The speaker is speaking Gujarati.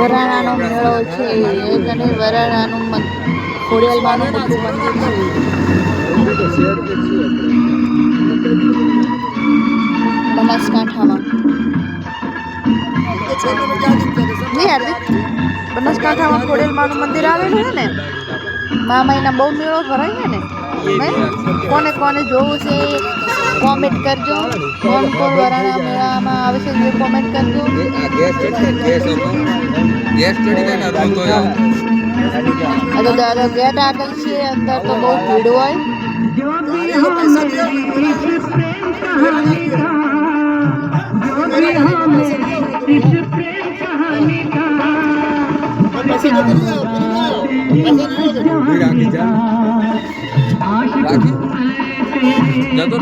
વરાણાનો મેળો છે અને વરાણાનું ખોડિયાલમાનું મોટું મંદિર છે બનાસકાંઠામાં. બનાસકાંઠામાં ખોડિયાલમાનું મંદિર આવેલું છે ને, મા મહિના બહુ મેળો ભરાય છે ને. કોને કોને જોવું છે કોમેન્ટ કરજો. કોણ કોણ વરાણા મેળામાં આવે છે એ કોમેન્ટ કરજો. દાદા ગેટ આગળ છે, અંદર તો બહુ ભીડ હોય. જતો